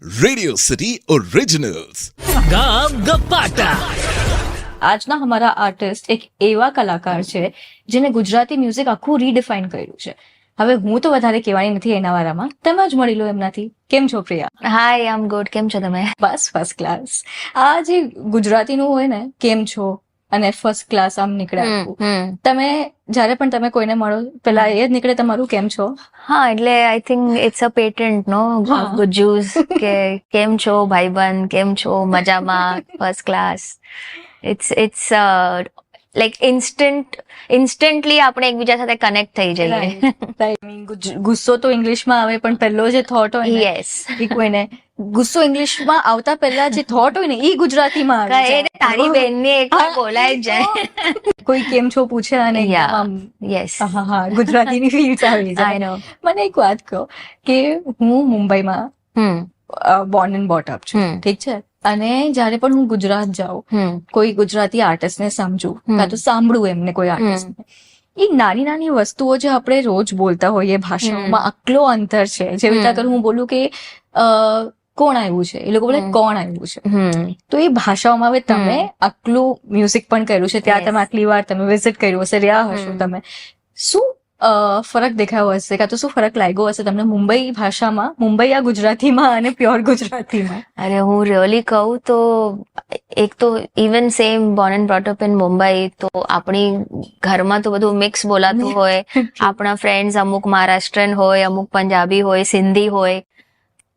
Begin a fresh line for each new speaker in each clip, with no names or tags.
Radio city originals.
ગામ ગપ્પાટા
આજના અમારા આર્ટિસ્ટ એક એવા કલાકાર છે જેને ગુજરાતી મ્યુઝિક આખું રીડિફાઇન કર્યું છે. હવે હું તો વધારે કહેવાની નથી એના વારામાં, તમે જ મળી લો એમનાથી. કેમ છો પ્રિયા?
હાય, આઈ એમ ગુડ. કેમ છો તમે?
બસ ફર્સ્ટ ક્લાસ. આ જે ગુજરાતીનું હોય ને કેમ છો અને ફર્સ્ટ ક્લાસ આમ નીકળે આખું. તમે જ્યારે પણ તમે કોઈને મળો પેલા એ જ નીકળે તમારું કેમ છો.
હા, એટલે I think it's a patent નો ગુજ્જુસ કે કેમ છો ભાઈબંધ, કેમ છો, મજામાં, first class. It's like instantly આપણે એકબીજા સાથે કનેક્ટ થઈ જઈએ.
ગુસ્સો તો ઇંગ્લિશમાં આવે પણ પહેલો જે થોટ હોય ને
યસ,
એ કોઈને ગુસ્સો ઇંગ્લિશમાં આવતા પહેલા જે થોટ હોય ને એ ગુજરાતીમાં આવે છે.
તારી બેનને એક બોલાય જ જાય.
કોઈ કેમ છો પૂછે અને
Yeah.
એકદમ આમ
યસ,
હા ગુજરાતીની ફીલ્સ આવી
આઈ
જાય.
નો.
મને એક વાત કહો કે હું મુંબઈમાં બોર્ન એન્ડ બોટ અપ છું, ઠીક છે, અને જ્યારે પણ હું ગુજરાત જાઉં કોઈ ગુજરાતી આર્ટિસ્ટને સમજું કાં તો સાંભળું એમને કોઈ આર્ટિસ્ટને, એ નાની નાની વસ્તુઓ જે આપણે રોજ બોલતા હોઈએ ભાષાઓમાં આટલો અંતર છે. જેવી રીતે અગર હું બોલું કે કોણ આવ્યું છે, એ લોકો બોલે કોણ આવ્યું છે. તો એ ભાષાઓમાં હવે તમે આટલું મ્યુઝિક પણ કર્યું છે, ત્યાં તમે આટલી વાર તમે વિઝિટ કર્યું હશે, રહ્યા હશો તમે, શું ફરક દેખાયો હશે કાં તો શું ફરક લાગ્યો હશે તમને મુંબઈ ભાષામાં, મુંબઈયા ગુજરાતીમાં અને પ્યોર ગુજરાતીમાં?
અરે હું રિયલી કહું તો એક તો even same born and brought up in Mumbai, તો આપણી ઘરમાં તો બધું મિક્સ બોલાતું હોય. આપણા ફ્રેન્ડ્સ અમુક મહારાષ્ટ્રન હોય, અમુક પંજાબી હોય, સિંધી હોય,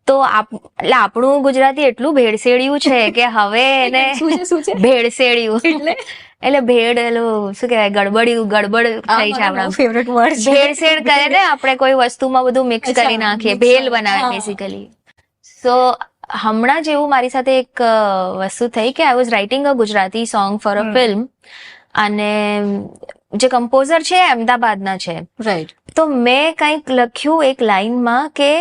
તો એટલે આપણું ગુજરાતી એટલું ભેળસેળ્યું છે કે હવે એને
શું છે
ભેળસેળ્યું એટલે ભેળ, એલું શું કહેવાય, ગડબડ થઈ છે આપણા.
ફેવરેટ વર્ડ
ભેળસેળ કરે ને આપણે, કોઈ વસ્તુમાં બધું મિક્સ કરી નાખીએ, ભેલ બનાવે બેસિકલી. સો હમણાં જેવું મારી સાથે એક વસ્તુ થઈ કે I was writing a Gujarati song for a film, અને જે કમ્પોઝર છે અમદાવાદના છે,
રાઈટ.
તો મેં કંઈક લખ્યું એક લાઈનમાં કે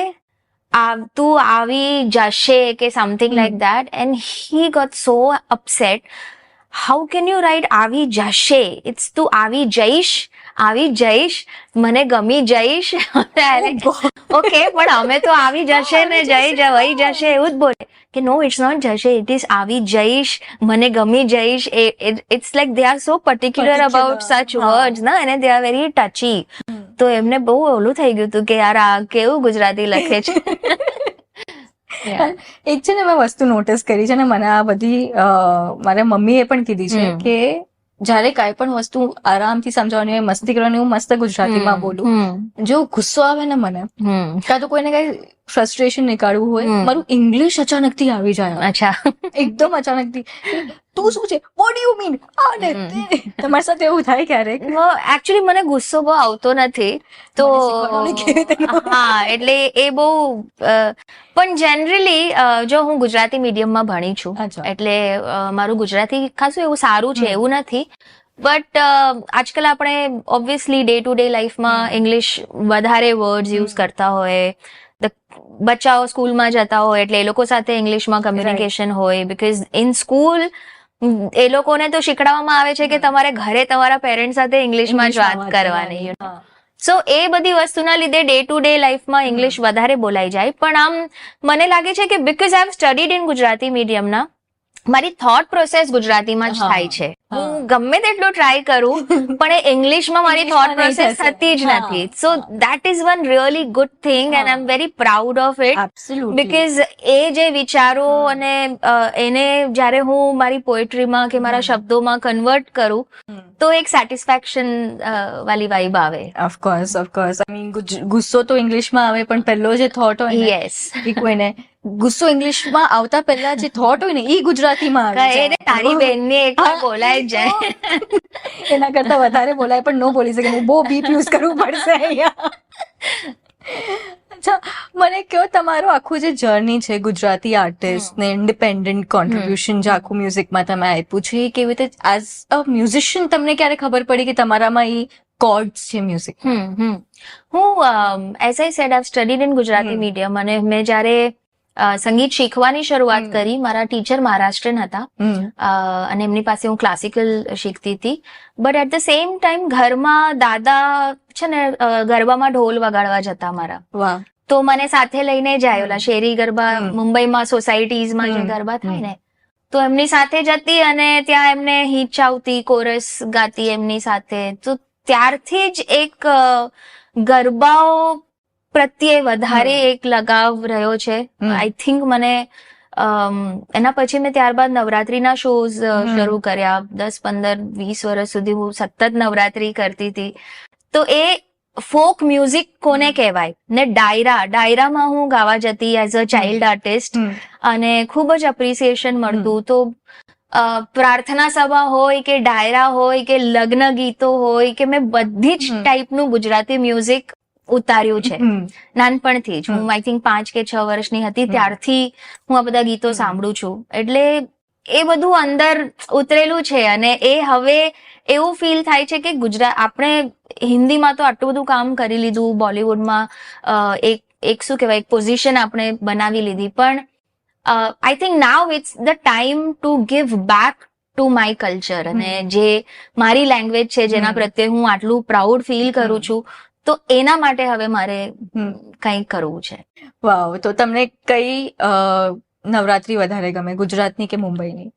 તું આવી જશે કે something like that, and he got so upset. How can you write આવી જશે? ઇટ્સ તું આવી જઈશ, મને ગમી જઈશ. ઓકે, પણ અમે તો આવી જશે ને જવાઈ જશે એવું જ બોલે કે નો, ઇટ્સ નોટ જશે, ઇટ ઇઝ આવી જઈશ, મને ગમી જઈશ. It's like they are so particular about such words ના, અને દે આર વેરી ટચી. તો એમને બહુ ઓલું થઈ ગયું હતું કે યાર આ કેવું ગુજરાતી લખે છે.
એક છે ને મેં વસ્તુ નોટિસ કરી છે ને, મને આ બધી મારા મમ્મીએ પણ કીધી છે કે જ્યારે કાંઈ પણ વસ્તુ આરામથી સમજાવવાની હોય, મસ્તી કરવાની, હું મસ્ત ગુજરાતીમાં બોલું. જો ગુસ્સો આવે ને મને, કાં તો કોઈને કઈ ફ્રસ્ટ્રેશન નીકાળવું હોય, મારું ઇંગ્લિશ અચાનકથી આવી જાય.
અચ્છા,
એકદમ અચાનકથી, તું શું છે, વોટ ડુ યુ મીન, આ ને તે. તમારી સાથે એવું થાય ક્યારેક?
એકચ્યુઅલી મને ગુસ્સો બહુ આવતો નથી, તો હા, એટલે એ બહુ પણ જનરલી જો હું ગુજરાતી મીડિયમમાં ભણી છું, એટલે મારું ગુજરાતી ખાસું એવું સારું છે એવું નથી. બટ આજકાલ આપણે ઓબ્વિયસલી ડે ટુ ડે લાઈફમાં ઇંગ્લિશ વધારે વર્ડ્સ યુઝ કરતા હોય. બચ્ચાઓ સ્કૂલમાં જતા હોય એટલે એ લોકો સાથે ઇંગ્લિશમાં કમ્યુનિકેશન હોય, બીકોઝ ઇન સ્કૂલ એ લોકોને તો શીખડાવવામાં આવે છે કે તમારે ઘરે તમારા પેરેન્ટ સાથે ઇંગ્લિશમાં જ વાત કરવાની, યુ નો. સો એ બધી વસ્તુના લીધે ડે ટુ ડે લાઈફમાં ઇંગ્લિશ વધારે બોલાઈ જાય. પણ આમ મને લાગે છે કે because I have studied in Gujarati મીડિયમના, મારી થોટ પ્રોસેસ ગુજરાતીમાં જ થાય છે. હું ગમે તેટલું ટ્રાય કરું પણ એ ઇંગ્લિશમાં મારી થોટ પ્રોસેસ થતી જ નથી. So that is one really good thing and I am very proud of it, because એ જે વિચારો અને એને જ્યારે હું મારી પોએટ્રીમાં કે મારા શબ્દોમાં કન્વર્ટ કરું તો એક સેટિસ્ફેક્શન વાલી વાઇબ આવે.
ઓફકોર્સ આઈ મીન ગુસ્સો તો ઇંગ્લિશમાં આવે પણ પહેલો જે થોટ હોય ને,
યસ,
એ કોઈને ગુસ્સો ઇંગ્લિશમાં આવતા પહેલા જે થોટ હોય ને એ ગુજરાતીમાં આવે છે.
તારી બેનને એક બોલાય જ જાય.
એના કરતા વધારે બોલાય પણ ન બોલી શકે, બહુ બીપ યુઝ કરવું પડશે અહીંયા. અચ્છા, મને કહો તમારું આખું જે જર્ની છે ગુજરાતી આર્ટિસ્ટ ને ઇન્ડિપેન્ડન્ટ કોન્ટ્રીબ્યુશન જે આખું મ્યુઝિકમાં તમે આપ્યું છે, એ કેવી રીતે એઝ અ મ્યુઝિશિયન તમને ક્યારે ખબર પડી કે તમારામાં એ કોર્ડ્સ છે મ્યુઝિક?
હું as I said I have studied in Gujarati medium, અને મેં જ્યારે સંગીત શીખવાની શરૂઆત કરી, મારા ટીચર મહારાષ્ટ્રન હતા અને એમની પાસે હું ક્લાસિકલ શીખતી હતી. But at the same time ઘરમાં દાદા છે ને ગરબામાં ઢોલ વગાડવા જતા મારા. તો મને સાથે લઈને જાય. ઓલા શેરી ગરબા મુંબઈમાં સોસાયટીઝમાં જે ગરબા થાય ને, તો એમની સાથે જતી અને ત્યાં એમને હિચ આવતી, કોરસ ગાતી એમની સાથે. તો ત્યારથી જ એક ગરબાઓ પ્રત્યે વધારે એક લગાવ રહ્યો છે. આઈ થિંક મને એના પછી મેં ત્યારબાદ નવરાત્રીના શોઝ શરૂ કર્યા. 10-15-20 વર્ષ સુધી હું સતત નવરાત્રી કરતી હતી. તો એ ફોક મ્યુઝિક કોને કહેવાય ને? ડાયરામાં હું ગાવા જતી એઝ અ ચાઇલ્ડ આર્ટિસ્ટ અને ખૂબ જ એપ્રિસિએશન મળતું. તો પ્રાર્થના સભા હોય કે ડાયરા હોય કે લગ્ન ગીતો હોય કે મેં બધી જ ટાઈપનું ગુજરાતી મ્યુઝિક ઉતાર્યું છે નાનપણથી જ. હું આઈ થિંક 5 કે 6 વર્ષની હતી ત્યારથી હું આ બધા ગીતો સાંભળું છું. એટલે એ બધું અંદર ઉતરેલું છે અને એ હવે એવું ફીલ થાય છે કે આપણે હિન્દીમાં તો આટલું બધું કામ કરી લીધું, બોલિવૂડમાં એક શું કહેવાય એક પોઝિશન આપણે બનાવી લીધી, પણ I think now it's the time to give back to my culture. અને જે મારી લેંગ્વેજ છે જેના પ્રત્યે હું આટલું પ્રાઉડ ફીલ કરું છું, તો એના માટે હવે મારે કંઈક કરવું છે.
વાવ. તો તમને કઈ નવરાત્રી વધારે ગમે, ગુજરાતની કે મુંબઈની?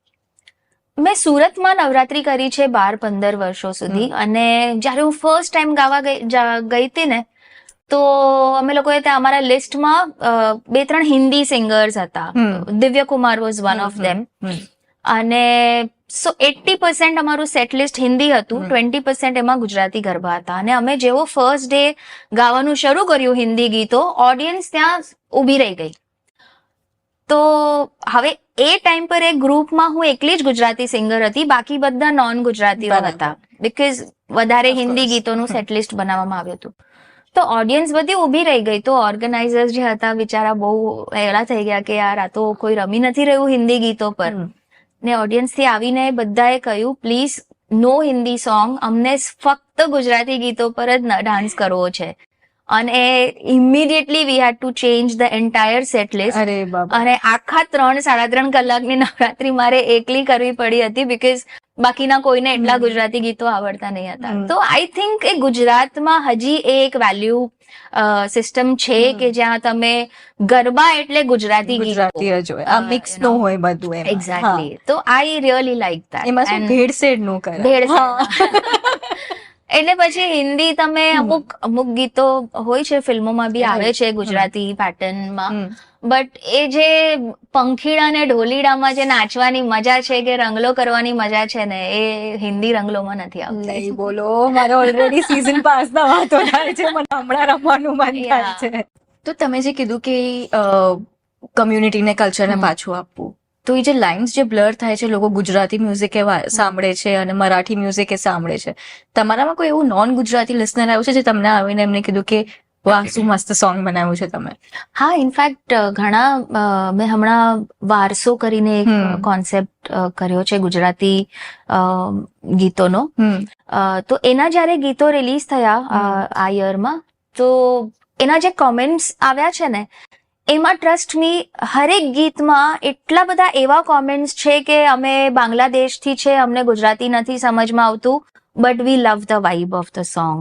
મેં સુરતમાં નવરાત્રી કરી છે 12-15 વર્ષો સુધી. અને જયારે હું ફર્સ્ટ ટાઈમ ગાવા ગઈ હતી ને, તો અમે લોકોએ ત્યાં અમારા લિસ્ટમાં 2-3 હિન્દી સિંગર્સ હતા. દિવ્ય Kumar was one of them. અને સો 80% અમારું સેટ લિસ્ટ હિન્દી હતું, 20% એમાં ગુજરાતી ગરબા હતા. અને અમે જેવો ફર્સ્ટ ડે ગાવાનું શરૂ કર્યું હિન્દી ગીતો, ઓડિયન્સ ત્યાં ઊભી રહી ગઈ. તો હવે એ ટાઈમ પર એક ગ્રુપમાં હું એકલી જ ગુજરાતી સિંગર હતી, બાકી બધા નોન ગુજરાતીઓ હતા, બીકોઝ વધારે હિન્દી ગીતોનું સેટ લિસ્ટ બનાવવામાં આવ્યું હતું. તો ઓડિયન્સ બધી ઊભી રહી ગઈ. તો ઓર્ગેનાઇઝર્સ જે હતા બિચારા બહુ હેરા થઈ ગયા કે યાર આ તો કોઈ રમી નથી રહ્યું હિન્દી ગીતો પર. ને ઓડિયન્સ થી આવીને બધાએ કહ્યું પ્લીઝ નો હિન્દી સોંગ, અમને ફક્ત ગુજરાતી ગીતો પર જ ડાન્સ કરવો છે. અને immediately we had to change the entire set list. અને આખા 3-3.5 કલાકની નવરાત્રી મારે એકલી કરવી પડી હતી, બીકોઝ બાકીના કોઈને એટલા ગુજરાતી ગીતો આવડતા નહીં હતા. તો આઈ થિંક એ ગુજરાતમાં હજી એક વેલ્યુ સિસ્ટમ છે કે જ્યાં તમે ગરબા એટલે ગુજરાતી
જ હોય, આ મિક્સ નો હોય બધું.
એક્ઝેક્ટલી. તો આઈ રિયલી લાઈક ધેટ.
એમાં શું ભેળસેળ નો કરે.
એટલે પછી હિન્દી તમે અમુક ગીતો હોય છે, ફિલ્મોમાં બી આવે છે ગુજરાતી પેટર્નમાં, બટ એ જે પંખીડા ને ઢોલીડામાં જે નાચવાની મજા છે કે રંગલો કરવાની મજા છે ને, એ હિન્દી રંગલોમાં નથી આવતી.
નહીં બોલો, મારે ઓલરેડી સીઝન પાસ ના વાતો થાય છે, મને હમણાં રમવાનું મન થાય છે. તો તમે જે કીધું કે કમ્યુનિટીને કલ્ચરને પાછું આપવું, તો એ જે લાઇન્સ જે બ્લર થાય છે, લોકો ગુજરાતી મ્યુઝિક સાંભળે છે અને મરાઠી મ્યુઝિક એ સાંભળે છે, તમારામાં કોઈ એવું નોન ગુજરાતી લિસનર આવ્યું છે જે તમને આવીને એમને કીધું કે વાહ શું મસ્ત સોંગ બનાવ્યું છે તમે?
હા, ઇનફેક્ટ ઘણા મેં હમણાં વારસો કરીને એક કોન્સેપ્ટ કર્યો છે ગુજરાતી ગીતોનો. તો એના જયારે ગીતો રિલીઝ થયા આ યરમાં, તો એના જે કોમેન્ટ્સ આવ્યા છે ને, એમાં ટ્રસ્ટ મી હરેક ગીતમાં એટલા બધા એવા કોમેન્ટ્સ છે કે અમે બાંગ્લાદેશથી છે, અમને ગુજરાતી નથી સમજમાં આવતું, but we love the vibe of the song.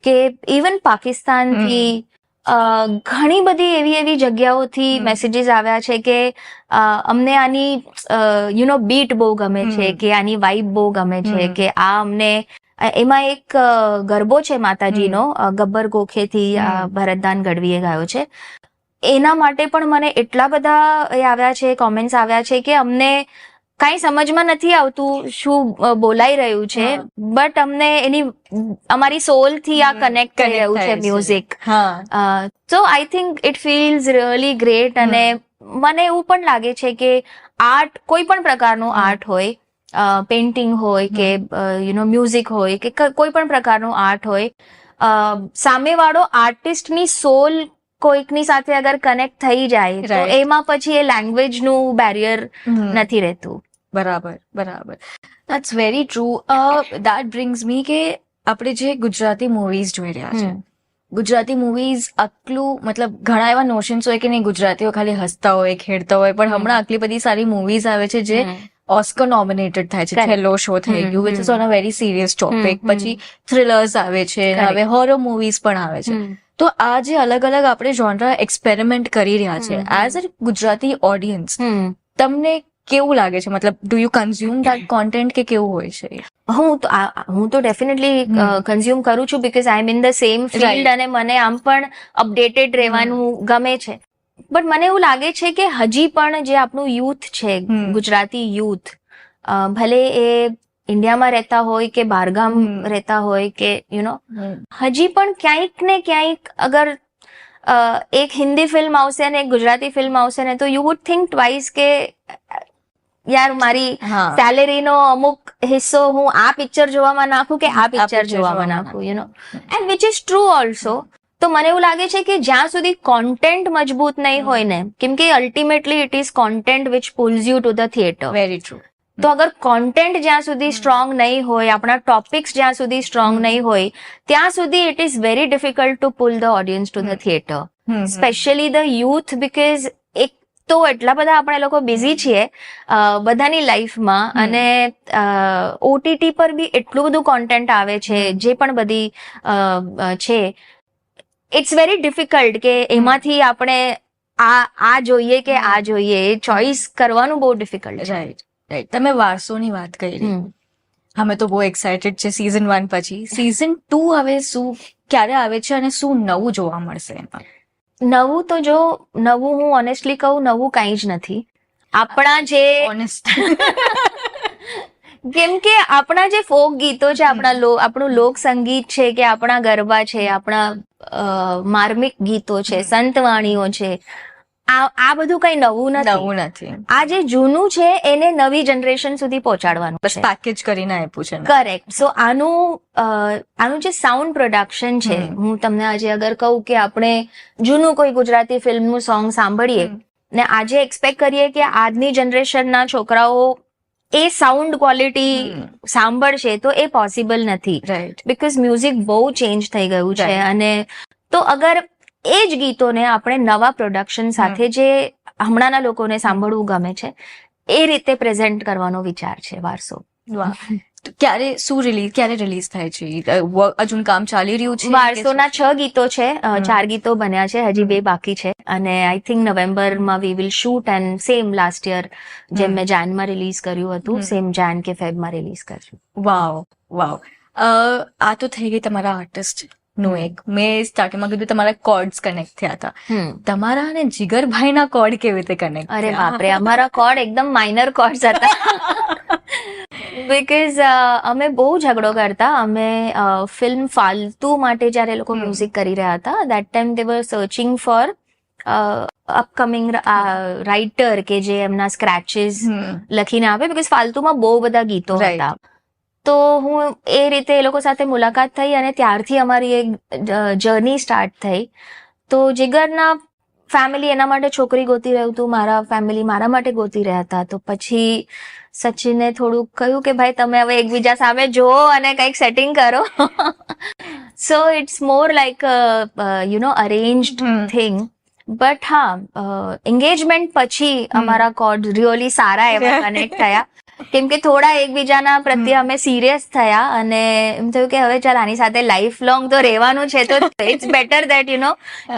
કે ઇવન પાકિસ્તાનથી ઘણી બધી એવી જગ્યાઓથી મેસેજીસ આવ્યા છે કે અમને આની બીટ બહુ ગમે છે, કે આની વાઇબ બહુ ગમે છે, કે આ અમને. એમાં એક ગરબો છે માતાજીનો, ગબ્બર ગોખેથી ભરતદાન ગઢવીએ ગાયો છે. એના માટે પણ મને એટલા બધા એ આવ્યા છે, કોમેન્ટ્સ આવ્યા છે કે અમને કાંઈ સમજમાં નથી આવતું શું બોલાઈ રહ્યું છે, બટ અમને અમારી સોલ થી આ કનેક્ટ થઈ રહ્યું છે મ્યુઝિક. તો I think it feels really great. અને મને એવું પણ લાગે છે કે આર્ટ, કોઈ પણ પ્રકારનું આર્ટ હોય, પેઇન્ટિંગ હોય કે મ્યુઝિક હોય કે કોઈ પણ પ્રકારનું આર્ટ હોય, સામેવાળો આર્ટિસ્ટની સોલ કોઈકની સાથે અગર કનેક્ટ થઈ જાય તો એમાં પછી એ લેંગ્વેજનું બેરિયર નથી રહેતું.
બરાબર. That's very true. That brings me કે આપણે જે ગુજરાતી મૂવીઝ જોઈ રહ્યા છે, ગુજરાતી મૂવીઝ આટલું, મતલબ ઘણા એવા નોશન્સ હોય કે નહીં ગુજરાતીઓ ખાલી હસતા હોય, ખેડતા હોય, પણ હમણાં આટલી બધી સારી મૂવીઝ આવે છે જે ઓસ્કર નોમિનેટેડ થાય છે. છેલ્લો શો થઈ ગયું, which is on a very serious topic. પછી થ્રિલર્સ આવે છે, હવે હોરર મૂવીઝ પણ આવે છે. તો આ જે અલગ અલગ આપણે જોનરા એક્સપેરિમેન્ટ કરી રહ્યા છે એઝ અ ગુજરાતી ઓડિયન્સ, તમને કેવું લાગે છે? મતલબ do you consume that content કે કેવું હોય છે?
હું તો ડેફિનેટલી કન્ઝ્યુમ કરું છું, because I am in the same field અને મને આમ પણ અપડેટેડ રહેવાનું ગમે છે. બટ મને એવું લાગે છે કે હજી પણ જે આપણું યુથ છે, ગુજરાતી યુથ, ભલે એ ઇન્ડિયામાં રહેતા હોય કે બહારગામ રહેતા હોય કે હજી પણ ક્યાંક ને ક્યાંક અગર એક હિન્દી ફિલ્મ આવશે અને એક ગુજરાતી ફિલ્મ આવશે ને, તો યુ વુડ થિંક ટ્વાઇસ કે યાર મારી સેલેરીનો અમુક હિસ્સો હું આ પિક્ચર જોવામાં નાખું કે આ પિક્ચર જોવામાં નાખું, and which is true also. તો મને એવું લાગે છે કે જ્યાં સુધી કોન્ટેન્ટ મજબૂત નહીં હોય ને, કેમ કે ultimately it is content which pulls you two the theatre.
Very true.
તો અગર કોન્ટેન્ટ જ્યાં સુધી સ્ટ્રોંગ નહીં હોય, આપણા ટોપિક્સ જ્યાં સુધી સ્ટ્રોંગ નહીં હોય, ત્યાં સુધી it is very difficult to pull the audience to the theatre, specially the youth. Because એક તો એટલા બધા આપણે લોકો બિઝી છીએ બધાની લાઈફમાં, અને ઓટીટી પર બી એટલું બધું કોન્ટેન્ટ આવે છે, જે પણ બધી છે, ઇટ્સ વેરી ડિફિકલ્ટ કે એમાંથી આપણે આ જોઈએ કે આ જોઈએ, એ ચોઇસ કરવાનું બહુ ડિફિકલ્ટ છે.
Right right. તમે વારસોની વાત કરી, અમે તો બહુ એક્સાઇટેડ છે સીઝન 1 પછી. સીઝન 2 હવે શું ક્યારે આવે છે અને શું નવું જોવા મળશે એમાં?
નવું તો જો નવું હું ઓનેસ્ટલી કહું, નવું કંઈ જ નથી. આપણા જે
ઓનેસ્ટ
કેમ કે આપણા જે ફોક ગીતો છે, આપણું લોક સંગીત છે, કે આપણા ગરબા છે, આપણા માર્મિક ગીતો છે, સંતવાણીઓ છે, આ બધું કઈ નવું નથી. આ જે જૂનું છે એને નવી જનરેશન સુધી પહોંચાડવાનું
બસ પેકેજ કરીને આપ્યું છે.
કરેક્ટ. સો આનું જે સાઉન્ડ પ્રોડક્શન છે, હું તમને આજે અગર કહું કે આપણે જૂનું કોઈ ગુજરાતી ફિલ્મનું સોંગ સાંભળીએ ને આજે એક્સપેક્ટ કરીએ કે આજની જનરેશનના છોકરાઓ એ સાઉન્ડ ક્વોલિટી સાંભળશે, તો એ પોસિબલ નથી.
રાઈટ.
બીકોઝ મ્યુઝિક બહુ ચેન્જ થઈ ગયું છે. અને તો અગર એ જ ગીતોને આપણે નવા પ્રોડક્શન સાથે જે હમણાંના લોકોને સાંભળવું ગમે છે એ રીતે પ્રેઝન્ટ કરવાનો વિચાર છે વારસો.
વાહ. ક્યારે રિલીઝ થાય છે? હજુ કામ ચાલી રહ્યું છે?
વારસોના 6 ગીતો છે, 4 ગીતો બન્યા છે, હજી 2 બાકી છે, અને આઈ થિંક નવેમ્બરમાં we will shoot, and same last year જેમ મેં જાનમાં રિલીઝ કર્યું હતું, સેમ જાન કે ફેબમાં રિલીઝ કર્યું.
વાવ વાવ. આ તો થઈ ગઈ તમારા આર્ટિસ્ટ નું એક. મેં સ્ટાર્ટિંગમાં કીધું તમારા કોર્ડ્સ કનેક્ટ થયા હતા. તમારા અને જીગરભાઈના કોર્ડ કેવી રીતે કનેક્ટ?
અરે બાપરે, અમારા કોર્ડ એકદમ માઇનર કોર્ડ્સ હતા. બીકોઝ અમે બહુ ઝઘડો કરતા. અમે ફિલ્મ ફાલતુ માટે જયારે એ લોકો મ્યુઝિક કરી રહ્યા હતા, that time they were searching for upcoming writer કે જે એમના સ્ક્રેચીસ લખીને આપે, બીકોઝ ફાલતુમાં બહુ બધા ગીતો હતા. તો હું એ રીતે એ લોકો સાથે મુલાકાત થઈ અને ત્યારથી અમારી એક જર્ની સ્ટાર્ટ થઈ. તો જીગરના ફેમિલી એના માટે છોકરી ગોતી રહ્યું હતું, મારા ફેમિલી મારા માટે ગોતી રહ્યા હતા. તો પછી સચિને થોડુંક કહ્યું કે ભાઈ તમે હવે એકબીજા સામે જુઓ અને કંઈક સેટિંગ કરો. So it's more like arranged thing. But હા, એન્ગેજમેન્ટ પછી અમારા કોર્ડ રિયલી સારા એવા કનેક્ટ થયા, કેમ કે થોડા એકબીજાના પ્રત્યે અમે સિરિયસ થયા અને એમ થયું કે હવે ચાલ આની સાથે લાઈફ લોંગ તો રહેવાનું છે, તો ઇટ્સ બેટર દેટ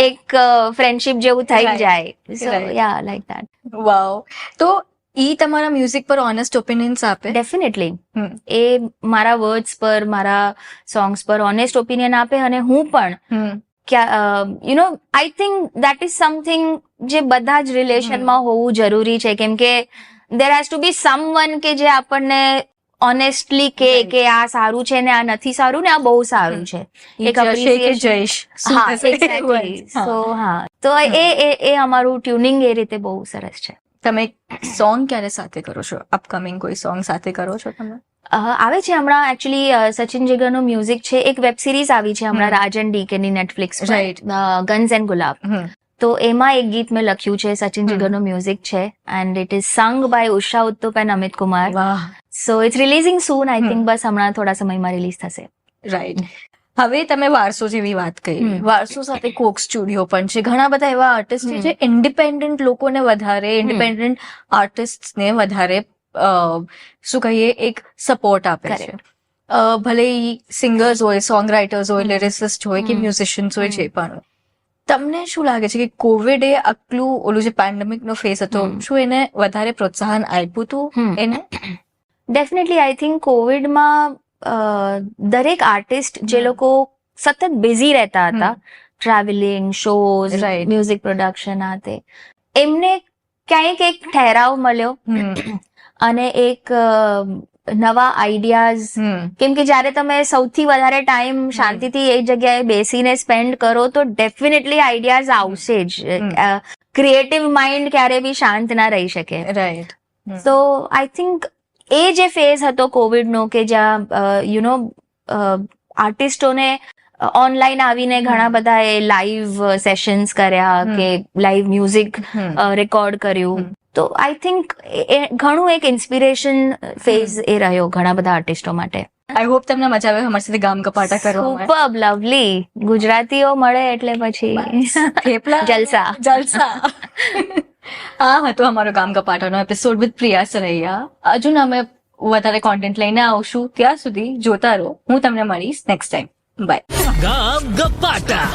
એક ફ્રેન્ડશિપ જેવું થઈ જાય. સો યા લાઈક દેટ.
વાવ. તો ઈ તમારા મ્યુઝિક પર ઓનેસ્ટ ઓપિનિયન્સ આપે?
ડેફિનેટલી. એ મારા વર્ડ્સ પર, મારા સોંગ્સ પર ઓનેસ્ટ ઓપિનિયન આપે, અને હું પણ I think that is something જે બધા જ રિલેશનમાં હોવું જરૂરી છે, કેમ કે there has to be someone કે જે આપણને ઓનેસ્ટલી કે આ સારું છે ને આ નથી સારું ને આ બહુ સારું છે. એક
જયેશ.
હા, એક્ઝેક્ટલી. સો હા, તો એ અમારું ટ્યુનિંગ એ રીતે બહુ સરસ છે.
તમે સોંગ ક્યારે સાથે કરો છો? અપકમિંગ કોઈ સોંગ સાથે કરો છો તમે?
આવે છે હમણાં. એકચ્યુઅલી સચિન જીગરનું મ્યુઝિક છે. એક વેબ સિરીઝ આવી છે હમણાં રાજન ડીકે ની નેટફ્લિક્સ પર, ગન્સ એન્ડ ગુલાબ. તો એમાં એક ગીત મેં લખ્યું છે, સચિન જીગરનું મ્યુઝિક છે, and it is sung by Usha Uthup and Amit Kumar. So it's releasing soon. I think બસ હમણાં થોડા સમયમાં રિલીઝ થશે.
રાઈટ. હવે તમે વારસો જેવી વાત કરી, વારસો સાથે કોક સ્ટુડિયો પણ છે. ઘણા બધા એવા આર્ટિસ્ટ છે જે ઇન્ડિપેન્ડન્ટ લોકોને વધારે, ઇન્ડિપેન્ડન્ટ આર્ટિસ્ટને વધારે શું કહીએ એક સપોર્ટ આપે છે. ભલે સિંગર્સ હોય, સોંગ રાઇટર્સ હોય, લિરિસિસ્ટ હોય કે મ્યુઝિશિયન્સ હોય, જે પણ. તમને શું લાગે છે કે કોવિડે આટલું ઓલું જે પેન્ડેમિક નો ફેસ હતો શું એને વધારે પ્રોત્સાહન આપ્યું હતું એને?
ડેફિનેટલી આઈ થિંક કોવિડમાં દરેક આર્ટિસ્ટ જે લોકો સતત બિઝી રહેતા હતા, travelling, shows,
Right.
Music production આ તે, એમને ક્યાંક એક ઠહેરાવ મળ્યો અને એક નવા આઈડિયાઝ, કેમ કે જ્યારે તમે સૌથી વધારે ટાઈમ શાંતિથી એ જગ્યાએ બેસીને સ્પેન્ડ કરો તો ડેફિનેટલી આઈડિયાઝ આવશે જ. ક્રિએટિવ માઇન્ડ ક્યારે બી શાંત ના રહી શકે.
રાઈટ.
સો આઈ થિંક એ જે ફેઝ હતો કોવિડનો કે જ્યાં આર્ટિસ્ટોને ઓનલાઈન આવીને ઘણા બધા એ લાઈવ સેશન્સ કર્યા કે લાઈવ મ્યુઝિક રેકોર્ડ કર્યું, તો આઈ થિંક ઘણું એક ઇન્સ્પિરેશન ફેઝ એ રહ્યો ઘણા બધા આર્ટિસ્ટો માટે.
આઈ હોપ તમને મજા આવે અમારી સાથે ગામ કપાટા કરવામાં.
Superb, lovely. ગુજરાતીઓ મળે એટલે પછી
થેપલા
જલસા.
જલસા. આ હતો અમારો ગામ કપાટાનો એપિસોડ વિથ પ્રિયા સરૈયા. હજુ ને અમે વધારે કોન્ટેન્ટ લઈને આવશું, ત્યાં સુધી જોતા રહો. હું તમને મળીશ નેક્સ્ટ ટાઈમ. બાય.
ગામ ગપાટા.